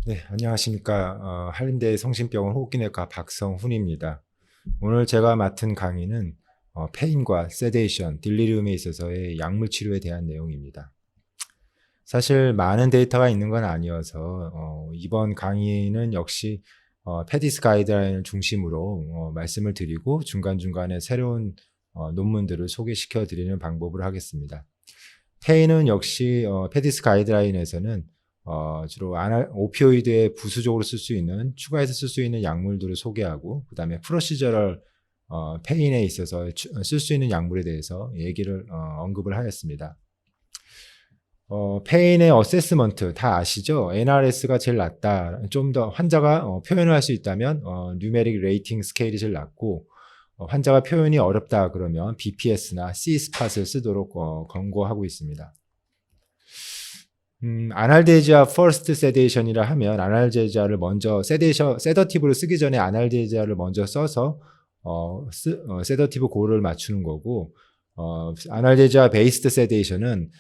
네, 안녕하십니까. 한림대 성심병원 호흡기내과 박성훈입니다. 오늘 제가 맡은 강의는 페인과 세데이션, 딜리리움에 있어서의 약물 치료에 대한 내용입니다. 사실 많은 데이터가 있는 건 아니어서 이번 강의는 역시 페디스 가이드라인을 중심으로 말씀을 드리고 중간중간에 새로운 논문들을 소개시켜 드리는 방법을 하겠습니다. 페인은 역시 페디스 가이드라인에서는 주로 오피오이드에 부수적으로 쓸 수 있는 추가해서 쓸 수 있는 약물들을 소개하고 그다음에 프로시저럴 페인에 있어서 쓸 수 있는 약물에 대해서 얘기를 언급을 하였습니다. 페인의 어세스먼트 다 아시죠? NRS가 제일 낮다. 좀 더 환자가 표현을 할 수 있다면 뉴메릭 레이팅 스케일이 제일 낮고 환자가 표현이 어렵다 그러면 BPS나 C스팟을 쓰도록 권고하고 있습니다. 아날제지아 퍼스트 세데이션이라 하면 아날제지아를 먼저 세더티브를 쓰기 전에 아날제지아를 먼저 써서 세더티브 고를 맞추는 거고 아날제지아 베이스드 세데이션은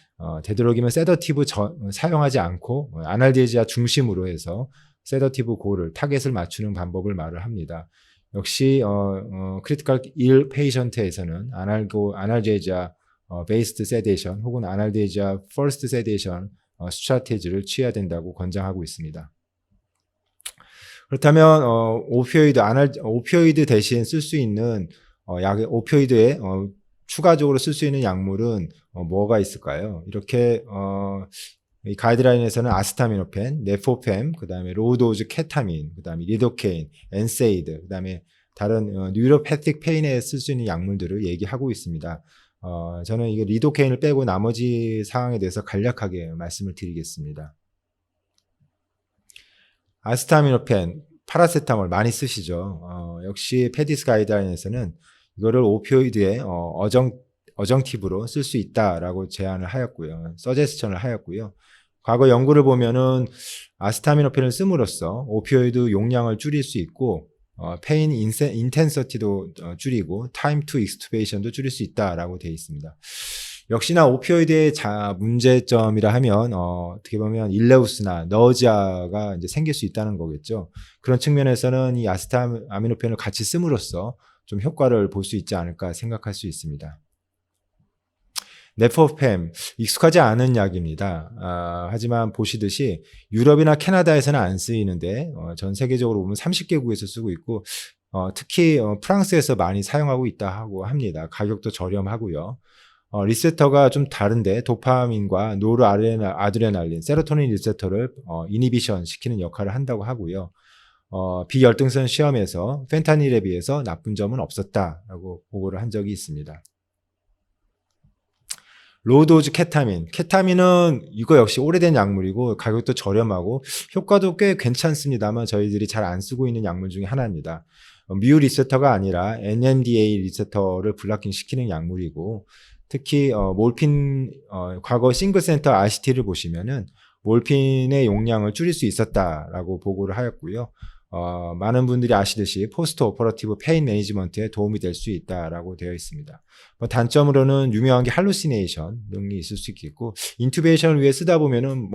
되도록이면 세더티브 사용하지 않고 아날제지아 중심으로 해서 세더티브 고를 타겟을 맞추는 방법을 말을 합니다. 역시 크리티컬 1 페이션트에서는 아날제지아 베이스드 세데이션 혹은 아날제지아 퍼스트 세데이션 스트라테지를 취해야 된다고 권장하고 있습니다. 그렇다면 오피오이드 대신 쓸 수 있는 오피오이드에 추가적으로 쓸 수 있는 약물은 뭐가 있을까요? 이렇게 이 가이드라인에서는 아스타미노펜, 네포팸, 그다음에 로우도즈 케타민, 그다음에 리도케인, 엔세이드, 그다음에 다른 뉴로패틱 페인에 쓸 수 있는 약물들을 얘기하고 있습니다. 저는 이게 리도케인을 빼고 나머지 사항에 대해서 간략하게 말씀을 드리겠습니다. 아스타미노펜, 파라세타몰 많이 쓰시죠. 역시 페디스 가이드라인에서는 이거를 오피오이드의 어정티브로 쓸 수 있다라고 제안을 하였고요. 서제스천을 하였고요. 과거 연구를 보면은 아스타미노펜을 씀으로써 오피오이드 용량을 줄일 수 있고 페인 인텐서티도 줄이고 타임 투 익스투베이션도 줄일 수 있다라고 되어 있습니다. 역시나 오피오이드의 문제점이라 하면 어떻게 보면 일레우스나 너지아가 이제 생길 수 있다는 거겠죠. 그런 측면에서는 이 아스타미노펜을 같이 씀으로써 좀 효과를 볼 수 있지 않을까 생각할 수 있습니다. 네포팸 익숙하지 않은 약입니다. 하지만 보시듯이 유럽이나 캐나다에서는 안 쓰이는데 전 세계적으로 보면 30개국에서 쓰고 있고 특히 프랑스에서 많이 사용하고 있다고 합니다. 가격도 저렴하고요. 리세터가 좀 다른데 도파민과 노르아드레날린, 세로토닌 리세터를 이니비션 시키는 역할을 한다고 하고요. 비열등성 시험에서 펜타닐에 비해서 나쁜 점은 없었다라고 보고를 한 적이 있습니다. 로우도즈 케타민은 이거 역시 오래된 약물이고 가격도 저렴하고 효과도 꽤 괜찮습니다만 저희들이 잘 안 쓰고 있는 약물 중에 하나입니다. 뮤 리세터가 아니라 NMDA 리세터를 블락킹 시키는 약물이고 특히 몰핀 과거 싱글센터 RCT를 보시면은 몰핀의 용량을 줄일 수 있었다라고 보고를 하였고요. 많은 분들이 아시듯이 포스트 오퍼러티브 페인 매니지먼트에 도움이 될 수 있다라고 되어 있습니다. 단점으로는 유명한 게 할루시네이션 등이 있을 수 있겠고 인투베이션을 위해 쓰다 보면은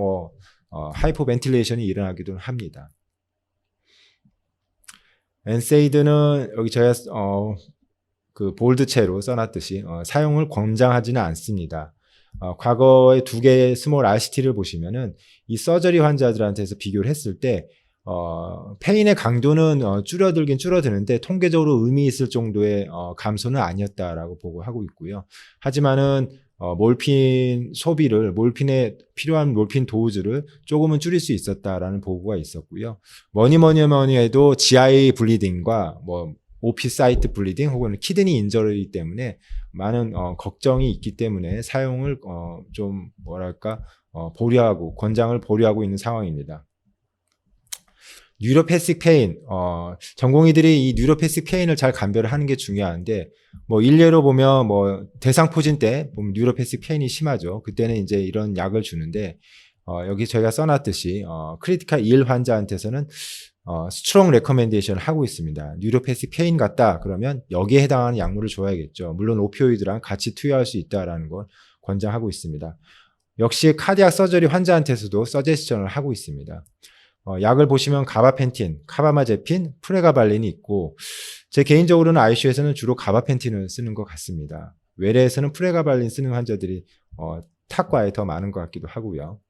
하이퍼벤틸레이션이 일어나기도 합니다. 엔세이드는 여기 제가 그 볼드체로 써놨듯이 사용을 권장하지는 않습니다. 과거의 두 개의 스몰 RCT를 보시면은 이 서저리 환자들한테서 비교를 했을 때 페인의 강도는 줄어들긴 줄어드는데 통계적으로 의미 있을 정도의 감소는 아니었다라고 보고하고 있고요. 하지만은 몰핀 소비를 몰핀에 필요한 몰핀 도우즈를 조금은 줄일 수 있었다라는 보고가 있었고요. 뭐니 해도 GI 블리딩과 OP 사이트 블리딩 혹은 키드니 인저리 때문에 많은 걱정이 있기 때문에 사용을 좀 보류하고 권장을 보류하고 있는 상황입니다. 뉴로패식 페인, 전공의들이 이 뉴로패식 페인을 잘 감별을 하는 게 중요한데, 일례로 보면, 대상포진 때, 보면 뉴로패식 페인이 심하죠. 그때는 이제 이런 약을 주는데, 여기 저희가 써놨듯이, 크리티컬 1 환자한테서는, 스트롱 레커멘데이션을 하고 있습니다. 뉴로패식 페인 같다, 그러면 여기에 해당하는 약물을 줘야겠죠. 물론 오피오이드랑 같이 투여할 수 있다라는 걸 권장하고 있습니다. 역시 카디악 서저리 환자한테서도 서제스션을 하고 있습니다. 약을 보시면 가바펜틴, 카바마제핀, 프레가발린이 있고 제 개인적으로는 ICU에서는 주로 가바펜틴을 쓰는 것 같습니다. 외래에서는 프레가발린 쓰는 환자들이 탁과에 더 많은 것 같기도 하고요.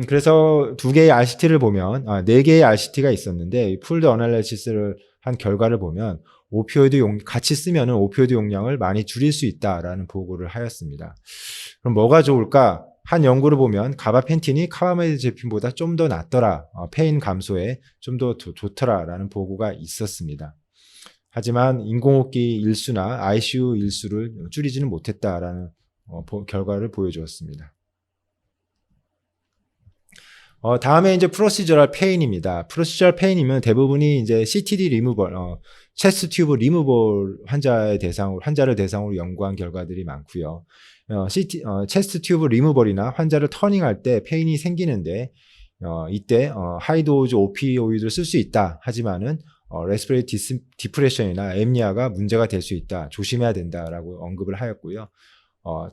그래서 두 개의 RCT를 보면, 네 개의 RCT가 있었는데, 풀드 어널리시스를 한 결과를 보면, 같이 쓰면은 오피오이드 용량을 많이 줄일 수 있다라는 보고를 하였습니다. 그럼 뭐가 좋을까? 한 연구를 보면, 가바펜틴이 카바마제핀보다 좀 더 낫더라, 페인 감소에 좀 더 좋더라라는 보고가 있었습니다. 하지만 인공호흡기 일수나 ICU 일수를 줄이지는 못했다라는 결과를 보여주었습니다. 다음에 이제 프로시저럴 페인입니다. 프로시저럴 페인이면 대부분이 이제 CTD 리무벌, 체스트 튜브 리무벌 환자를 대상으로 연구한 결과들이 많고요. 체스트 튜브 리무벌이나 환자를 터닝할 때 페인이 생기는데, 이때 하이도즈 오피오이드를 쓸 수 있다. 하지만은 레스피레이티 디프레션이나 엠니아가 문제가 될 수 있다. 조심해야 된다라고 언급을 하였고요.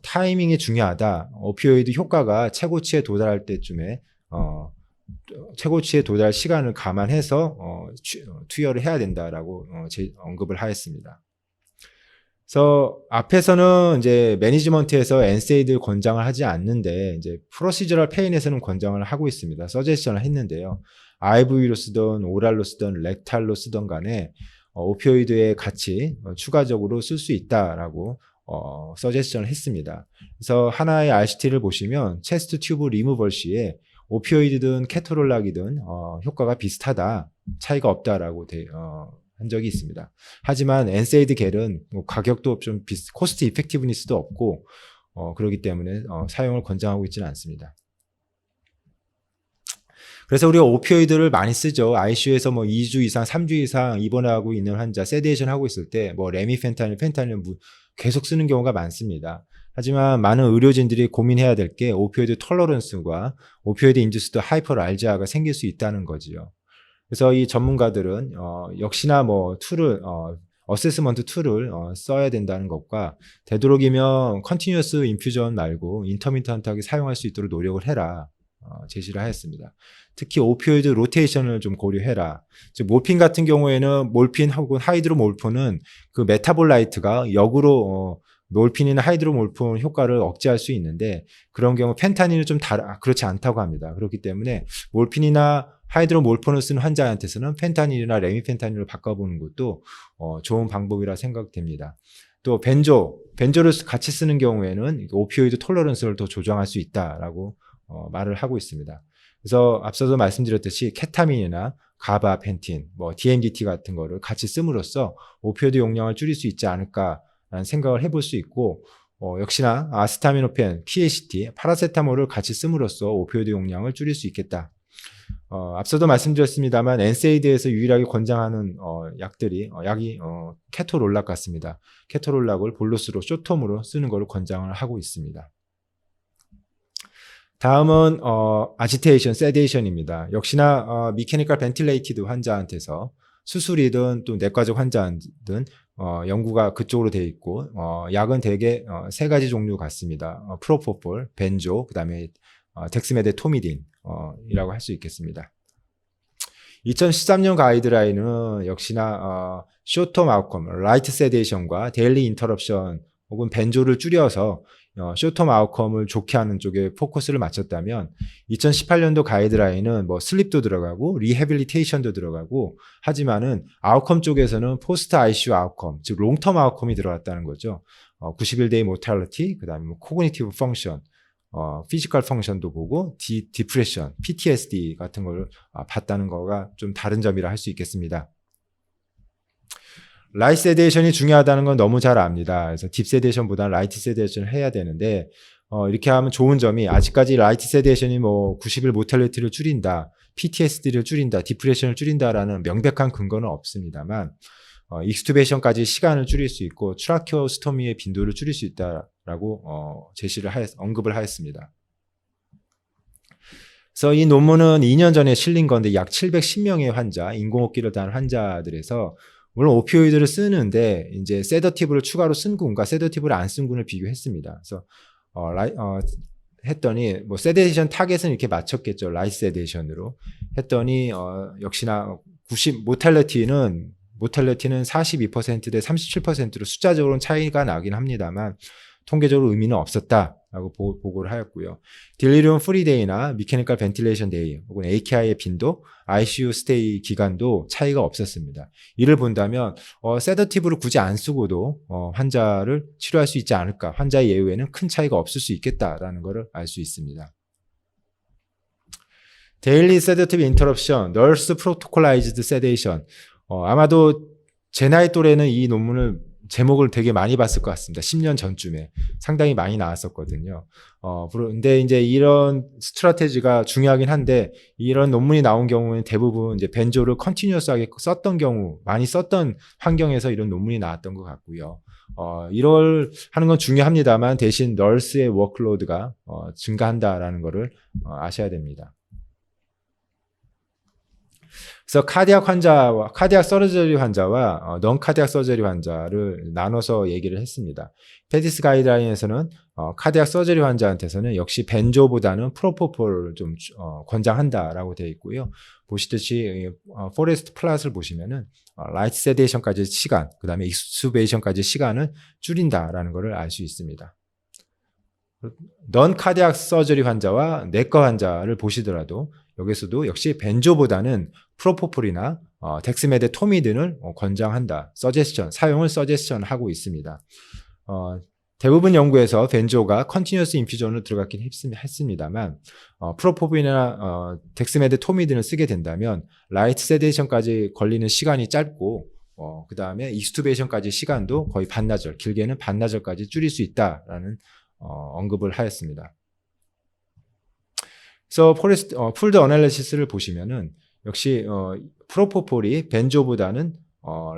타이밍이 중요하다. 오피오이드 효과가 최고치에 도달할 때쯤에 최고치에 도달 시간을 감안해서 투여를 해야 된다라고 언급을 하였습니다. 그래서 앞에서는 이제 매니지먼트에서 엔세이드 권장을 하지 않는데 이제 프로시저럴 페인에서는 권장을 하고 있습니다. 서제션을 했는데요. IV로 쓰던 오랄로 쓰던 렉탈로 쓰던 간에 오피오이드에 같이 추가적으로 쓸 수 있다라고 서제션을 했습니다. 그래서 하나의 RCT를 보시면 체스트 튜브 리무벌 시에 오피오이드든 케토롤락이든 효과가 비슷하다, 차이가 없다라고 한 적이 있습니다. 하지만 엔세이드 겔은 뭐 가격도 좀 코스트 이펙티브니스도 없고 그렇기 때문에 사용을 권장하고 있지는 않습니다. 그래서 우리가 오피오이드를 많이 쓰죠. ICU에서 뭐 2주 이상, 3주 이상 입원하고 있는 환자, 세데이션 하고 있을 때 뭐 레미펜타닐, 펜타닐 계속 쓰는 경우가 많습니다. 하지만 많은 의료진들이 고민해야 될 게 오피오이드 톨러런스와 오피오이드 인듀스드 하이퍼랄지아가 생길 수 있다는 거지요. 그래서 이 전문가들은 역시나 뭐 어세스먼트 툴을 써야 된다는 것과 되도록이면 컨티뉴어스 인퓨전 말고 인터미턴트하게 사용할 수 있도록 노력을 해라. 제시를 하였습니다. 특히 오피오이드 로테이션을 좀 고려해라. 즉 몰핀 같은 경우에는 몰핀 혹은 하이드로몰폰은 그 메타볼라이트가 역으로 몰핀이나 하이드로몰폰 효과를 억제할 수 있는데 그런 경우 펜타닐은 좀 그렇지 않다고 합니다. 그렇기 때문에 몰핀이나 하이드로몰폰을 쓰는 환자한테서는 펜타닐이나 레미펜타닐을 바꿔보는 것도 좋은 방법이라 생각됩니다. 또 벤조를 같이 쓰는 경우에는 오피오이드 톨러런스를 더 조정할 수 있다라고 말을 하고 있습니다. 그래서 앞서도 말씀드렸듯이 케타민이나 가바펜틴, 뭐 DMDT 같은 거를 같이 씀으로써 오피오이드 용량을 줄일 수 있지 않을까라는 생각을 해볼 수 있고 역시나 아스타미노펜, PACT, 파라세타몰을 같이 씀으로써 오피오이드 용량을 줄일 수 있겠다. 앞서도 말씀드렸습니다만 엔세이드에서 유일하게 권장하는 약이 케토롤락 같습니다. 케토롤락을 볼로스로 쇼톰으로 쓰는 것을 권장을 하고 있습니다. 다음은 아지테이션, 세데이션입니다. 역시나 미케니컬 벤틸레이티드 환자한테서 수술이든 또 내과적 환자든 연구가 그쪽으로 되어 있고 약은 대개 세 가지 종류 같습니다. 프로포폴, 벤조, 그다음에 덱스메데토미딘 이라고 할 수 있겠습니다. 2013년 가이드라인은 역시나 쇼텀 아웃컴, 라이트 세데이션과 데일리 인터럽션 혹은 벤조를 줄여서 쇼텀 아웃컴을 좋게 하는 쪽에 포커스를 맞췄다면 2018년도 가이드라인은 뭐 슬립도 들어가고 리해빌리테이션도 들어가고 하지만은 아웃컴 쪽에서는 포스트 ICU 아웃컴, 즉 롱텀 아웃컴이 들어갔다는 거죠. 91데이 모탈리티, 그다음에 뭐 코그니티브 펑션, 피지컬 펑션도 보고 디프레션, PTSD 같은 걸 봤다는 거가 좀 다른 점이라 할 수 있겠습니다. 라이트 세데이션이 중요하다는 건 너무 잘 압니다. 그래서 딥 세데이션보다는 라이트 세데이션을 해야 되는데 이렇게 하면 좋은 점이 아직까지 라이트 세데이션이 뭐 90일 모탈리티를 줄인다, PTSD를 줄인다, 디프레션을 줄인다라는 명백한 근거는 없습니다만 익스투베이션까지 시간을 줄일 수 있고 트라키오스토미의 빈도를 줄일 수 있다라고 언급을 하였습니다. 그래서 이 논문은 2년 전에 실린 건데 약 710명의 환자, 인공호흡기를 단 환자들에서 물론 오피오이드를 쓰는데 이제 세더티브를 추가로 쓴 군과 세더티브를 안 쓴 군을 비교했습니다. 그래서 했더니 뭐 세데이션 타겟은 이렇게 맞췄겠죠. 라이트 세데이션으로 했더니 역시나 모탈리티는 42%대 37%로 숫자적으로는 차이가 나긴 합니다만 통계적으로 의미는 없었다라고 보고를 하였고요. 딜리리움 프리데이나 미케니컬 벤틸레이션 데이 혹은 AKI의 빈도, ICU 스테이 기간도 차이가 없었습니다. 이를 본다면 세더티브를 굳이 안 쓰고도 환자를 치료할 수 있지 않을까, 환자의 예후에는 큰 차이가 없을 수 있겠다라는 것을 알 수 있습니다. 데일리 세더티브 인터럽션, 널스 프로토콜라이즈드 세데이션. 아마도 제 나이 또래는 이 논문을 제목을 되게 많이 봤을 것 같습니다. 10년 전쯤에 상당히 많이 나왔었거든요. 근데 이제 이런 스트라테지가 중요하긴 한데 이런 논문이 나온 경우는 대부분 이제 벤조를 컨티뉴어스하게 썼던 경우, 많이 썼던 환경에서 이런 논문이 나왔던 것 같고요. 이걸 하는 건 중요합니다만 대신 널스의 워크로드가 증가한다라는 것을 아셔야 됩니다. 그래서 카디악 서저리 환자와 넌 카디악 서저리 환자를 나눠서 얘기를 했습니다. 페디스 가이드라인에서는 카디악 서저리 환자한테서는 역시 벤조보다는 프로포폴을 좀 권장한다라고 되어 있고요. 보시듯이 포레스트 플랫을 보시면은 라이트 세데이션까지 시간, 그 다음에 익스투베이션까지 시간을 줄인다라는 것을 알 수 있습니다. 넌 카디악 서저리 환자와 내과 환자를 보시더라도 여기서도 역시 벤조보다는 프로포폴이나 덱스메데토미딘을 권장한다. 사용을 서제스션하고 있습니다. 대부분 연구에서 벤조가 컨티뉴어스 인퓨전으로 들어갔긴 했습니다만 프로포폴이나 덱스메데토미딘을 쓰게 된다면 라이트 세데이션까지 걸리는 시간이 짧고 그 다음에 익스투베이션까지 시간도 거의 반나절, 길게는 반나절까지 줄일 수 있다라는 언급을 하였습니다. 그래서 풀드 어널리시스를 보시면은 역시 프로포폴이 벤조보다는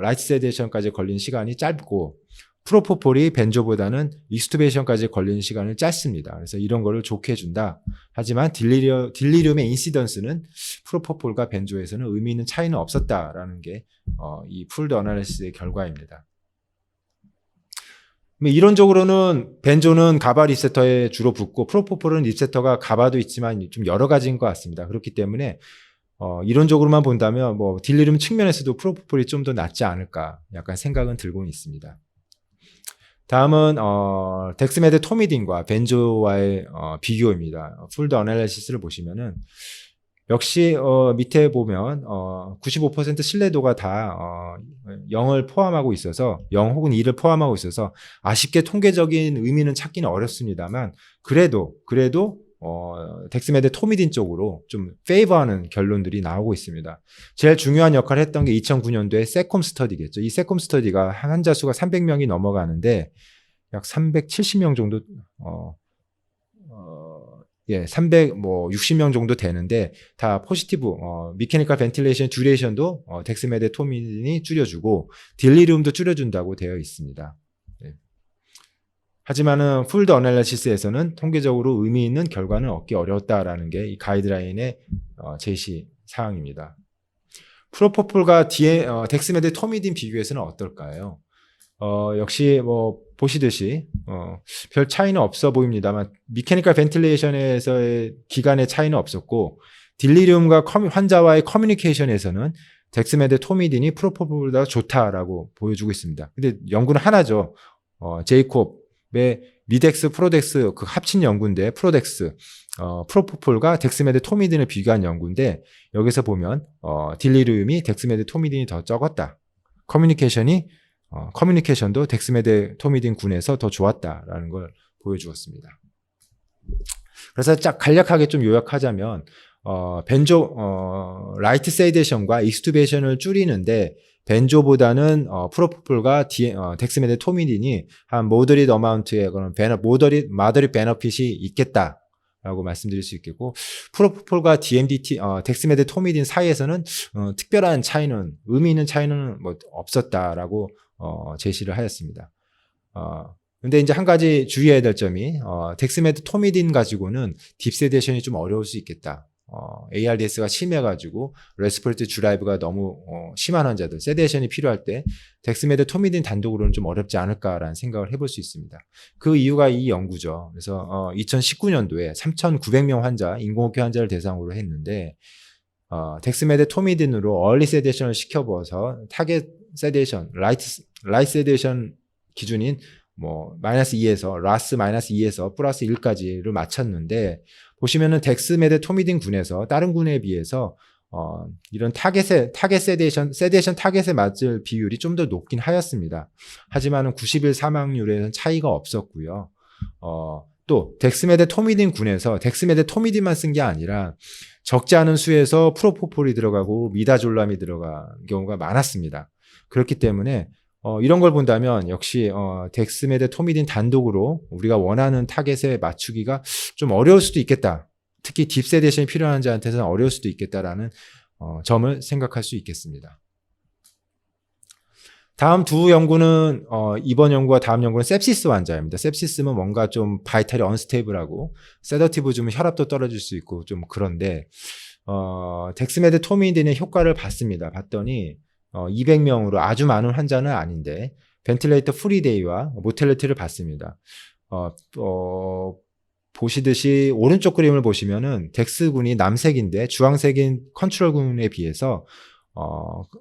라이트 세데이션까지 걸린 시간이 짧고 프로포폴이 벤조보다는 익스투베이션까지 걸리는 시간을 짧습니다. 그래서 이런 거를 좋게 해준다. 하지만 딜리리움의 인시던스는 프로포폴과 벤조에서는 의미 있는 차이는 없었다라는 게 이 풀드 어널리시스의 결과입니다. 이론적으로는 벤조는 가바 리셉터에 주로 붙고 프로포폴은 리셉터가 가바도 있지만 좀 여러 가지인 것 같습니다. 그렇기 때문에 이론적으로만 본다면 뭐 딜리리움 측면에서도 프로포폴이 좀 더 낫지 않을까 약간 생각은 들고는 있습니다. 다음은 덱스메데토미딘과 벤조와의 비교입니다. 풀드 어널리시스를 보시면은 역시 밑에 보면 95% 신뢰도가 다 0을 포함하고 있어서 0 혹은 2를 포함하고 있어서 아쉽게 통계적인 의미는 찾기는 어렵습니다만 그래도 덱스메데토미딘 쪽으로 좀 페이버하는 결론들이 나오고 있습니다. 제일 중요한 역할을 했던 게 2009년도에 세콤 스터디겠죠. 이 세콤 스터디가 환자 수가 300명이 넘어가는데 약 370명 정도 360명 정도 되는데 다 포지티브 미케니컬 벤틸레이션 듀레이션도 덱스메데토미딘이 줄여주고 딜리리움도 줄여준다고 되어 있습니다. 하지만은 풀드 어널리시스에서는 통계적으로 의미 있는 결과는 얻기 어려웠다라는 게 이 가이드라인의 제시 사항입니다. 프로포폴과 덱스메데토미딘 비교해서는 어떨까요? 역시 뭐 보시듯이 별 차이는 없어 보입니다만 미케니컬 벤틸레이션에서의 기간의 차이는 없었고 딜리리움과 환자와의 커뮤니케이션에서는 덱스메데토미딘이 프로포폴보다 좋다라고 보여주고 있습니다. 근데 연구는 하나죠. 제이콥의 미덱스 프로덱스 그 합친 연구인데 프로포폴과 덱스메데토미딘을 비교한 연구인데 여기서 보면 딜리리움이 덱스메데토미딘이 더 적었다. 커뮤니케이션도 덱스메데토미딘 군에서 더 좋았다라는 걸 보여주었습니다. 그래서 간략하게 좀 요약하자면 벤조 라이트 세데이션과 익스투베이션을 줄이는데 벤조보다는 프로포폴과 덱스메데토미딘이 한 모더릿 어마운트의 그런 마더릿 베너핏이 있겠다라고 말씀드릴 수 있겠고 프로포폴과 덱스메데토미딘 사이에서는 특별한 차이는 의미 있는 차이는 뭐 없었다라고 제시를 하였습니다. 근데 이제 한 가지 주의해야 될 점이 덱스메데토미딘 가지고는 딥세데이션이 좀 어려울 수 있겠다. ARDS가 심해가지고 레스피레이터리 드라이브가 너무 심한 환자들, 세데이션이 필요할 때 덱스메데토미딘 단독으로는 좀 어렵지 않을까라는 생각을 해볼 수 있습니다. 그 이유가 이 연구죠. 그래서 2019년도에 3,900명 환자, 인공호흡기 환자를 대상으로 했는데 덱스메데토미딘으로 얼리 세데이션을 시켜보아서 타겟 세데이션, 라이트 세데이션 기준인 뭐 -2에서 라스 -2에서 플러스 1까지를 맞췄는데 보시면은 덱스메데토미딘 군에서 다른 군에 비해서 이런 타겟 세데이션 타겟에 맞을 비율이 좀 더 높긴 하였습니다. 하지만은 90일 사망률에는 차이가 없었고요. 또 덱스메데토미딘 군에서 덱스메데토미딘만 쓴 게 아니라 적지 않은 수에서 프로포폴이 들어가고 미다졸람이 들어간 경우가 많았습니다. 그렇기 때문에 이런 걸 본다면 역시 덱스메데토미딘 단독으로 우리가 원하는 타겟에 맞추기가 좀 어려울 수도 있겠다. 특히 딥세데이션이 필요한 환자한테는 어려울 수도 있겠다라는 점을 생각할 수 있겠습니다. 다음 두 연구는 이번 연구와 다음 연구는 sepsis 환자입니다. sepsis는 뭔가 좀 바이탈이 언스테이블하고 세더티브 주면 혈압도 떨어질 수 있고 좀 그런데 덱스메데토미딘의 효과를 봤더니 200명으로 아주 많은 환자는 아닌데 벤틸레이터 프리데이와 모텔리티를 봤습니다. 보시듯이 오른쪽 그림을 보시면은 덱스군이 남색인데 주황색인 컨트롤군에 비해서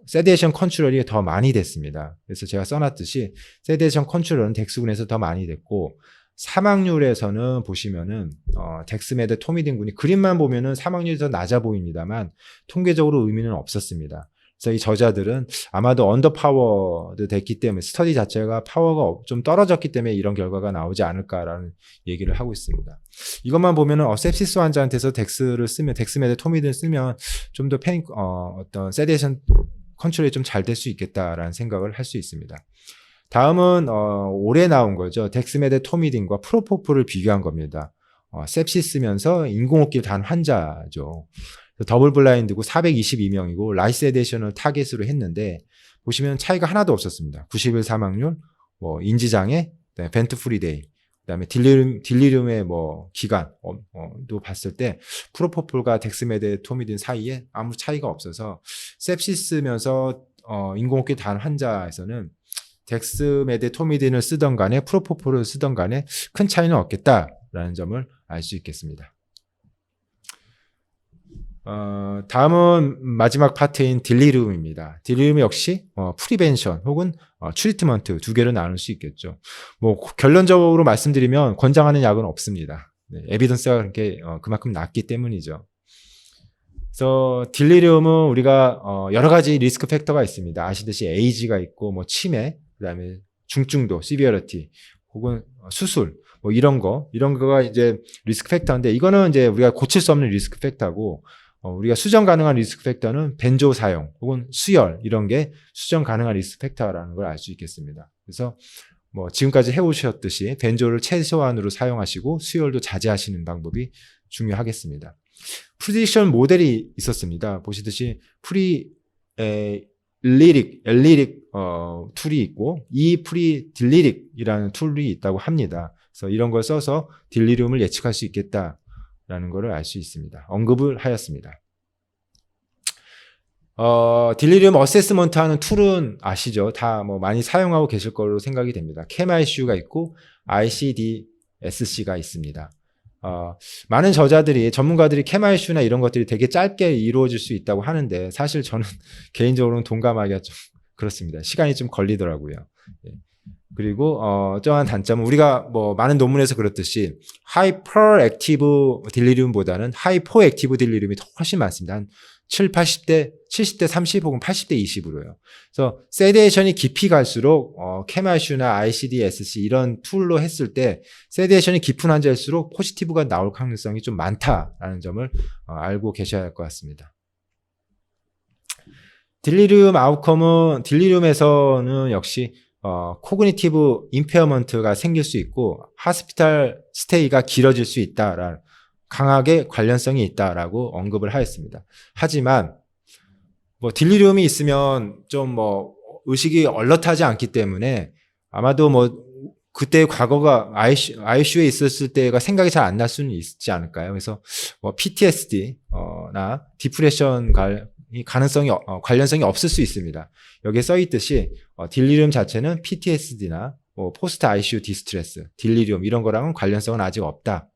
세데이션 컨트롤이 더 많이 됐습니다. 그래서 제가 써놨듯이 세데이션 컨트롤은 덱스군에서 더 많이 됐고 사망률에서는 보시면은 덱스메데토미딘 군이 그림만 보면은 사망률이 더 낮아 보입니다만 통계적으로 의미는 없었습니다. 그래서 이 저자들은 아마도 언더파워드 됐기 때문에 스터디 자체가 파워가 좀 떨어졌기 때문에 이런 결과가 나오지 않을까라는 얘기를 하고 있습니다. 이것만 보면은 sepsis 환자한테서 덱스메데토미딘을 쓰면 좀 더 어떤 세데이션 컨트롤이 좀 잘 될 수 있겠다라는 생각을 할 수 있습니다. 다음은 올해 나온 거죠. 덱스메데토미딘과 프로포폴을 비교한 겁니다. sepsis면서 인공호흡기 단 환자죠. 더블 블라인드고 422명이고 라이세데이션을 타겟으로 했는데 보시면 차이가 하나도 없었습니다. 90일 사망률, 뭐 인지장애, 벤트 프리데이, 그다음에 딜리륨의 뭐 기간도 봤을 때 프로포폴과 덱스메데토미딘 사이에 아무 차이가 없어서 sepsis면서 인공호흡기 단 환자에서는 덱스메데토미딘을 쓰던 간에 프로포폴을 쓰던 간에 큰 차이는 없겠다라는 점을 알 수 있겠습니다. 다음은 마지막 파트인 딜리륨입니다. 딜리륨 역시 프리벤션 혹은 트리트먼트 두 개로 나눌 수 있겠죠. 뭐 결론적으로 말씀드리면 권장하는 약은 없습니다. 네, 에비던스가 그렇게 그만큼 낮기 때문이죠. 그래서 딜리륨은 우리가 여러 가지 리스크 팩터가 있습니다. 아시듯이 에이지가 있고 뭐 치매, 그다음에 중증도, 시비어리티 혹은 수술 뭐 이런 거가 이제 리스크 팩터인데 이거는 이제 우리가 고칠 수 없는 리스크 팩터고 우리가 수정 가능한 리스크 팩터는 벤조 사용 혹은 수혈 이런 게 수정 가능한 리스크 팩터라는 걸 알 수 있겠습니다. 그래서 뭐 지금까지 해오셨듯이 벤조를 최소한으로 사용하시고 수혈도 자제하시는 방법이 중요하겠습니다. 프리딕션 모델이 있었습니다. 보시듯이 엘리릭 툴이 있고 프리딜리릭이라는 툴이 있다고 합니다. 그래서 이런 걸 써서 딜리륨을 예측할 수 있겠다라는 것을 알 수 있습니다. 언급을 하였습니다. 딜리륨 어세스먼트 하는 툴은 아시죠? 다 뭐 많이 사용하고 계실 걸로 생각이 됩니다. CAMICU가 있고 ICD-SC가 있습니다. 많은 전문가들이 CAMICU나 이런 것들이 되게 짧게 이루어질 수 있다고 하는데 사실 저는 개인적으로는 동감하기가 좀 그렇습니다. 시간이 좀 걸리더라고요. 예. 그리고 어떠한 단점은 우리가 뭐 많은 논문에서 그렇듯이 하이퍼 액티브 딜리륨보다는 하이포 액티브 딜리륨이 훨씬 많습니다. 한 70대 30 혹은 80대 20으로요. 그래서 세데이션이 깊이 갈수록 CAMICU나 ICD-SC 이런 툴로 했을 때 세데이션이 깊은 환자일수록 포지티브가 나올 가능성이 좀 많다라는 점을 알고 계셔야 할 것 같습니다. 딜리륨 아웃컴은 딜리륨에서는 역시 코그니티브 임페어먼트가 생길 수 있고 하스피탈 스테이가 길어질 수 있다라는 강하게 관련성이 있다라고 언급을 하였습니다. 하지만 뭐 딜리륨이 있으면 좀 뭐 의식이 얼럿하지 않기 때문에 아마도 뭐 그때 과거가 ICU에 있었을 때가 생각이 잘 안 날 수는 있지 않을까요? 그래서 뭐 PTSD나 디프레션 관련성이 없을 수 있습니다. 여기에 써 있듯이 딜리리움 자체는 PTSD나 뭐 포스트 ICU 디스트레스, 딜리리움 이런 거랑은 관련성은 아직 없다.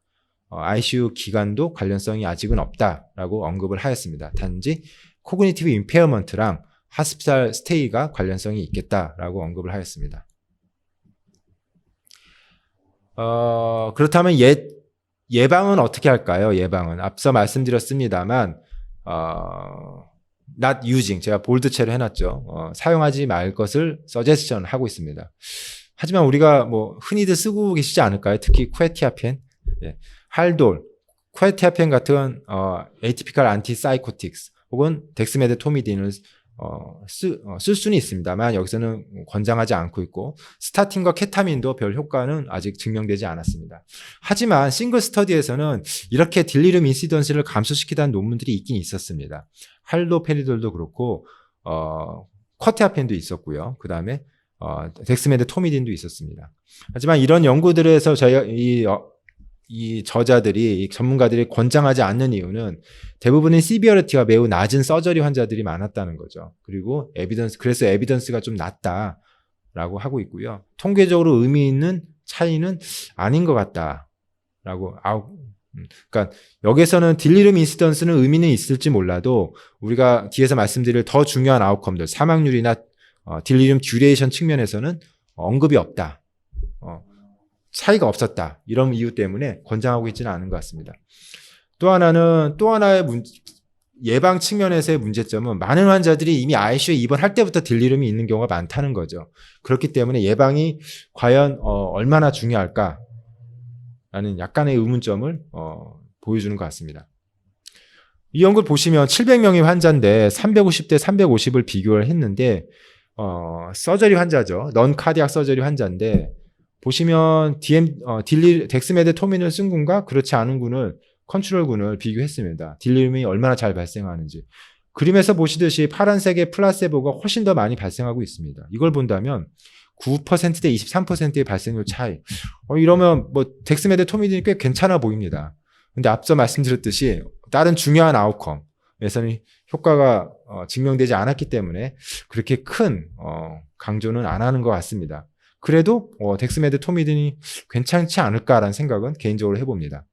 ICU 기간도 관련성이 아직은 없다라고 언급을 하였습니다. 단지 코그니티브 임페어먼트랑 하스피탈 스테이가 관련성이 있겠다라고 언급을 하였습니다. 그렇다면 예방은 어떻게 할까요? 예방은 앞서 말씀드렸습니다만 not using 제가 볼드체로 해놨죠. 사용하지 말 것을 suggestion 하고 있습니다. 하지만 우리가 뭐 흔히들 쓰고 계시지 않을까요? 특히 쿠에티아펜, 할돌, 쿠에티아펜 같은 atypical antipsychotics 혹은 덱스메데토미딘을 쓸 수는 있습니다만 여기서는 권장하지 않고 있고 스타틴과 케타민도 별 효과는 아직 증명되지 않았습니다. 하지만 싱글 스터디에서는 이렇게 딜리리움 인시던스를 감소시키다는 논문들이 있긴 있었습니다. 할도페리돌도 그렇고 쿼티아펜도 있었고요. 그 다음에 덱스메데토미딘도 있었습니다. 하지만 이런 연구들에서 저희가 이 저자들이, 이 전문가들이 권장하지 않는 이유는 대부분의 시비어리티가 매우 낮은 서저리 환자들이 많았다는 거죠. 그리고 그래서 에비던스가 좀 낮다라고 하고 있고요. 통계적으로 의미 있는 차이는 아닌 것 같다라고. 그러니까 여기서는 딜리리움 인시던스는 의미는 있을지 몰라도 우리가 뒤에서 말씀드릴 더 중요한 아웃컴들, 사망률이나 딜리리움 듀레이션 측면에서는 언급이 없다. 차이가 없었다. 이런 이유 때문에 권장하고 있지는 않은 것 같습니다. 또 하나의 예방 측면에서의 문제점은 많은 환자들이 이미 ICU에 입원할 때부터 딜리리움이 있는 경우가 많다는 거죠. 그렇기 때문에 예방이 과연 얼마나 중요할까라는 약간의 의문점을 보여주는 것 같습니다. 이 연구를 보시면 700명의 환자인데 350대 350을 비교를 했는데 서저리 환자죠. 넌 카디악 서저리 환자인데 보시면 덱스메데토민을 쓴 군과 그렇지 않은 군을 컨트롤 군을 비교했습니다. 딜리리움이 얼마나 잘 발생하는지. 그림에서 보시듯이 파란색의 플라세보가 훨씬 더 많이 발생하고 있습니다. 이걸 본다면 9%대 23%의 발생률 차이. 이러면 뭐 덱스메데토민이 꽤 괜찮아 보입니다. 근데 앞서 말씀드렸듯이 다른 중요한 아웃컴에서는 효과가 증명되지 않았기 때문에 그렇게 큰 강조는 안 하는 것 같습니다. 그래도 덱스메데토미딘이 괜찮지 않을까라는 생각은 개인적으로 해봅니다.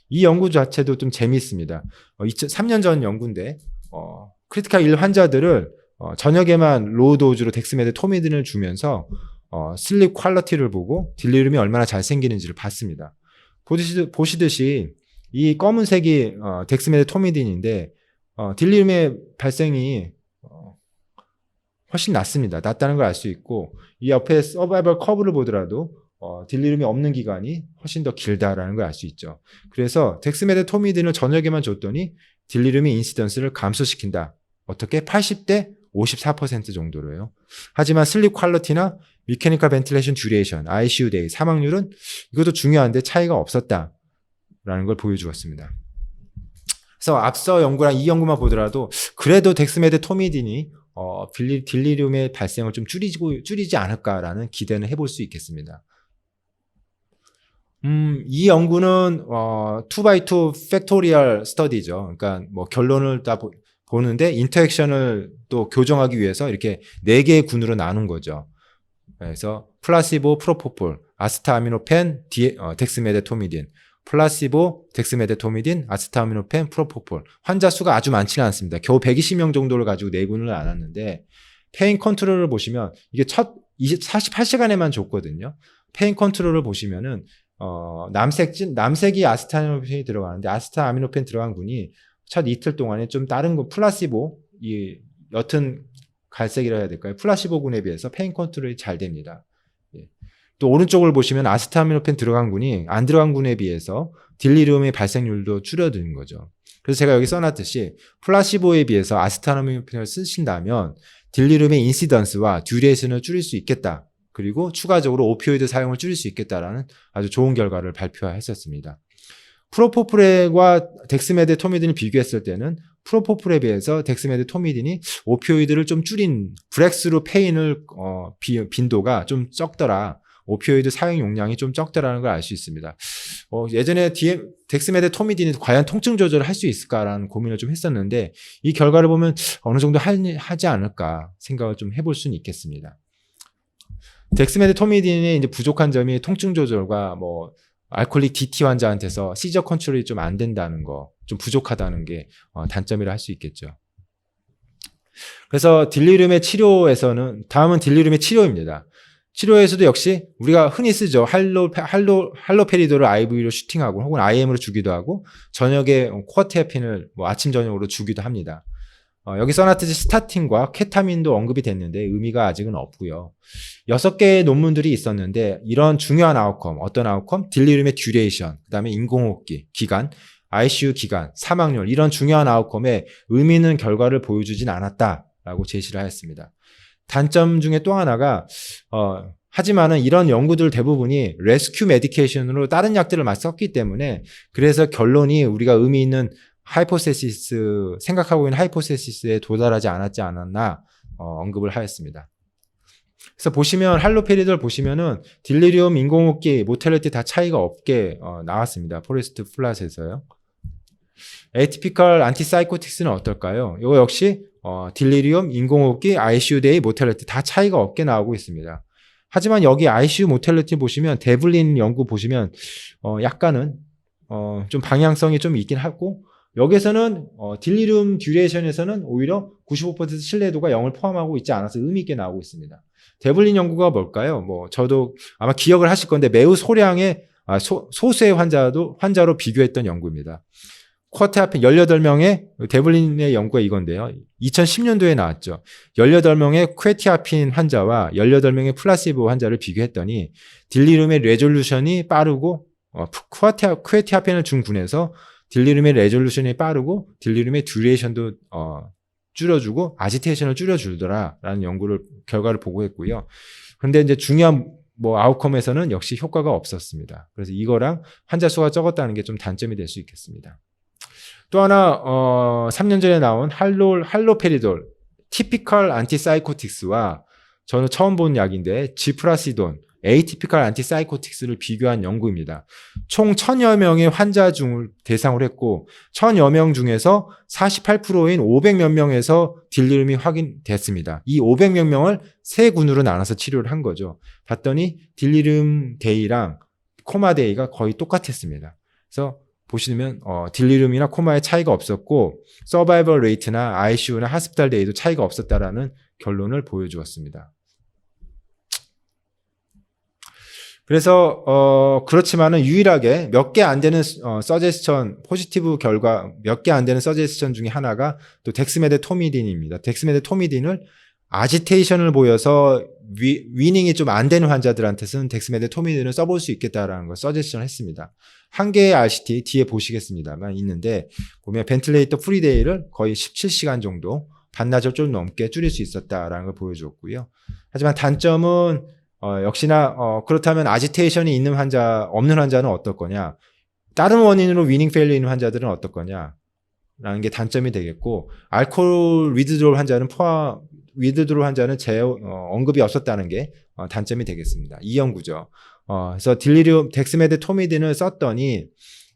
이 연구 자체도 좀 재미있습니다. 3년 전 연구인데 크리티컬 1 환자들을 저녁에만 로우 도즈로 덱스메데토미딘을 주면서 슬립 퀄리티를 보고 딜리리움이 얼마나 잘 생기는지를 봤습니다. 보시듯이 이 검은색이 덱스메데토미딘인데 딜리리움의 발생이 훨씬 낮습니다. 낮다는 걸 알 수 있고 이 옆에 서바이벌 커브를 보더라도 딜리리움이 없는 기간이 훨씬 더 길다라는 걸 알 수 있죠. 그래서 덱스메데토미딘을 저녁에만 줬더니 딜리리움의 인시던스를 감소시킨다. 어떻게? 80대 54% 정도로요. 하지만 슬립 퀄리티나 미케니컬 벤틸레이션 듀레이션, ICU 데이, 사망률은 이것도 중요한데 차이가 없었다라는 걸 보여주었습니다. 그래서 앞서 연구랑 이 연구만 보더라도 그래도 덱스메데토미딘이 딜리리움의 발생을 좀 줄이지 않을까라는 기대는 해볼 수 있겠습니다. 이 연구는 2x2 팩토리얼 스터디죠. 그러니까 뭐 결론을 다 보는데 인터액션을 또 교정하기 위해서 이렇게 4개의 군으로 나눈 거죠. 그래서 플라시보, 프로포폴, 아스타아미노펜, 덱스메데토미딘, 플라시보, 덱스메데토미딘, 아스타아미노펜, 프로포폴. 환자 수가 아주 많지는 않습니다. 겨우 120명 정도를 가지고 4군을 나눴는데 페인 컨트롤을 보시면 이게 첫 48시간에만 줬거든요. 페인 컨트롤을 보시면은 남색이 아스타아미노펜이 들어가는데 아스타아미노펜 들어간 군이 첫 이틀 동안에 좀 다른 군 플라시보, 이 옅은 갈색이라 해야 될까요? 플라시보 군에 비해서 페인 컨트롤이 잘 됩니다. 또 오른쪽을 보시면 아스타아미노펜 들어간 군이 안 들어간 군에 비해서 딜리리움의 발생률도 줄어드는 거죠. 그래서 제가 여기 써놨듯이 플라시보에 비해서 아스타아미노펜을 쓰신다면 딜리리움의 인시던스와 듀레이션을 줄일 수 있겠다. 그리고 추가적으로 오피오이드 사용을 줄일 수 있겠다라는 아주 좋은 결과를 발표했었습니다. 프로포폴과 덱스메데토미딘을 비교했을 때는 프로포폴에 비해서 덱스메데토미딘이 오피오이드를 좀 줄인 브렉스루 페인을 빈도가 좀 적더라. 오피오이드 사용 용량이 좀 적다라는 걸 알 수 있습니다. 예전에 덱스메데토미딘이 과연 통증 조절을 할 수 있을까라는 고민을 좀 했었는데 이 결과를 보면 어느 정도 하지 않을까 생각을 좀 해볼 수는 있겠습니다. 덱스메데토미딘의 이제 부족한 점이 통증 조절과 뭐 알코올릭 DT 환자한테서 시저 컨트롤이 좀 안 된다는 거, 좀 부족하다는 게 단점이라 할 수 있겠죠. 그래서 딜리륨의 치료에서는 다음은 딜리륨의 치료입니다. 치료에서도 역시 우리가 흔히 쓰죠. 할로페리도를 IV로 슈팅하고 혹은 IM으로 주기도 하고 저녁에 코어테아핀을 뭐 아침 저녁으로 주기도 합니다. 여기 써놨듯이 스타틴과 케타민도 언급이 됐는데 의미가 아직은 없고요. 6개의 논문들이 있었는데 이런 중요한 아웃컴, 어떤 아웃컴? 딜리륨의 듀레이션, 그 다음에 인공호흡기 기간, ICU 기간, 사망률 이런 중요한 아웃컴에 의미 있는 결과를 보여주진 않았다라고 제시를 하였습니다. 단점 중에 또 하나가 하지만은 이런 연구들 대부분이 레스큐 메디케이션으로 다른 약들을 많이 썼기 때문에 그래서 결론이 우리가 의미 있는 하이포세시스 생각하고 있는 하이포세시스에 도달하지 않았나 언급을 하였습니다. 그래서 보시면 할로페리돌 보시면은 딜리리움, 인공호흡기, 모텔리티 다 차이가 없게 나왔습니다. 포레스트 플랫에서요. 에이티피컬 안티사이코틱스는 어떨까요? 이거 역시 딜리리움, 인공호흡기, ICU 데이, 모텔리티 다 차이가 없게 나오고 있습니다. 하지만 여기 ICU 모텔리티 보시면 데블린 연구 보시면 약간은 좀 방향성이 좀 있긴 하고 여기서는 딜리리움 듀레이션에서는 오히려 95% 신뢰도가 0을 포함하고 있지 않아서 의미 있게 나오고 있습니다. 데블린 연구가 뭘까요? 뭐 저도 아마 기억을 하실 건데 매우 소량의 소수의 환자로 비교했던 연구입니다. 코어테아핀 18명의 데블린의 연구가 이건데요. 2010년도에 나왔죠. 18명의 쿠에티아핀 환자와 18명의 플라시보 환자를 비교했더니 딜리륨의 레졸루션이 빠르고 쿠에티아핀을 준 군에서 딜리륨의 레졸루션이 빠르고 딜리륨의 듀레이션도 줄여주고 아지테이션을 줄여주더라라는 결과를 보고했고요. 그런데 이제 중요한 아웃컴에서는 역시 효과가 없었습니다. 그래서 이거랑 환자 수가 적었다는 게 좀 단점이 될 수 있겠습니다. 또 하나 3년 전에 나온 할로페리돌 티피컬 안티사이코틱스와 저는 처음 본 약인데 지프라시돈 에이티피컬 안티사이코틱스를 비교한 연구입니다. 총 1000여 명의 환자 중을 대상으로 했고 1000여 명 중에서 48%인 500몇 명에서 딜리륨이 확인됐습니다. 이 500몇 명을 세 군으로 나눠서 치료를 한 거죠. 봤더니 딜리륨 데이랑 코마 데이가 거의 똑같았습니다. 그래서 보시면 딜리륨이나 코마의 차이가 없었고 서바이벌 레이트나 ICU나 하스피탈 데이도 차이가 없었다라는 결론을 보여주었습니다. 그래서 그렇지만은 유일하게 몇 개 안 되는 서제스천 포지티브 결과 몇 개 안 되는 서제스천 중에 하나가 또 덱스메데토미딘입니다. 덱스메데토미딘을 아지테이션을 보여서 위닝이 좀 안 되는 환자들한테는 덱스메데토미딘을 써볼 수 있겠다라는 걸 서제스션을 했습니다. 한 개의 RCT 뒤에 보시겠습니다만 있는데 보면 벤틸레이터 프리데이를 거의 17시간 정도 반나절 좀 넘게 줄일 수 있었다라는 걸 보여주었고요. 하지만 단점은 역시나 그렇다면 아지테이션이 있는 없는 환자는 어떨 거냐? 다른 원인으로 위닝 페일리 있는 환자들은 어떨 거냐? 라는 게 단점이 되겠고 알코올 위드드롤 환자는 언급이 없었다는 게 단점이 되겠습니다. 이 연구죠. 그래서 딜리리움 덱스메데토미딘을 썼더니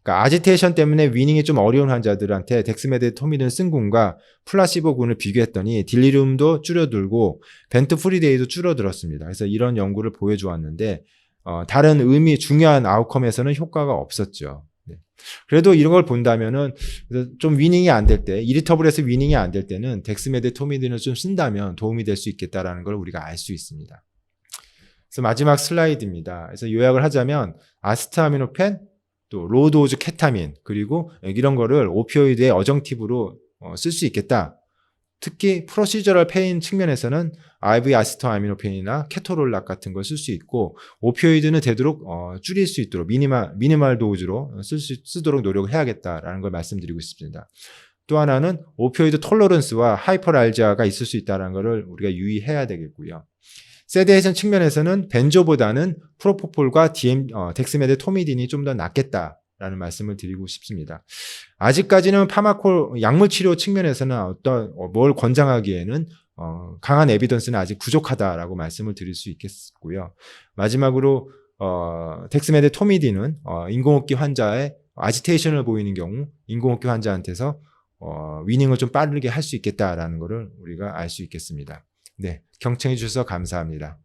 그러니까 아지테이션 때문에 위닝이 좀 어려운 환자들한테 덱스메데토미딘 쓴 군과 플라시보 군을 비교했더니 딜리리움도 줄어들고 벤트 프리데이도 줄어들었습니다. 그래서 이런 연구를 보여주었는데 다른 중요한 아웃컴에서는 효과가 없었죠. 네. 그래도 이런 걸 본다면은 좀 위닝이 안 될 때, 이리터블에서 위닝이 안 될 때는 덱스메데토미딘을 좀 쓴다면 도움이 될 수 있겠다라는 걸 우리가 알 수 있습니다. 그래서 마지막 슬라이드입니다. 그래서 요약을 하자면 아스타아미노펜, 또 로도즈 케타민 그리고 이런 거를 오피오이드의 어정티브로 쓸 수 있겠다. 특히 프로시저럴 페인 측면에서는 IV 아시타아미노펜이나 케토롤락 같은 걸 쓸 수 있고 오피오이드는 되도록 줄일 수 있도록 미니멀 도즈로 쓰도록 노력을 해야겠다라는 걸 말씀드리고 싶습니다. 또 하나는 오피오이드 톨러런스와 하이퍼랄지아가 있을 수 있다는 것을 우리가 유의해야 되겠고요. 세데이션 측면에서는 벤조보다는 프로포폴과 덱스메데토미딘이 좀 더 낫겠다라는 말씀을 드리고 싶습니다. 아직까지는 약물 치료 측면에서는 뭘 권장하기에는 강한 에비던스는 아직 부족하다라고 말씀을 드릴 수 있겠고요. 마지막으로 덱스메드 토미디는 인공호흡기 환자의 아지테이션을 보이는 경우 인공호흡기 환자한테서 위닝을 좀 빠르게 할 수 있겠다라는 것을 우리가 알 수 있겠습니다. 네, 경청해 주셔서 감사합니다.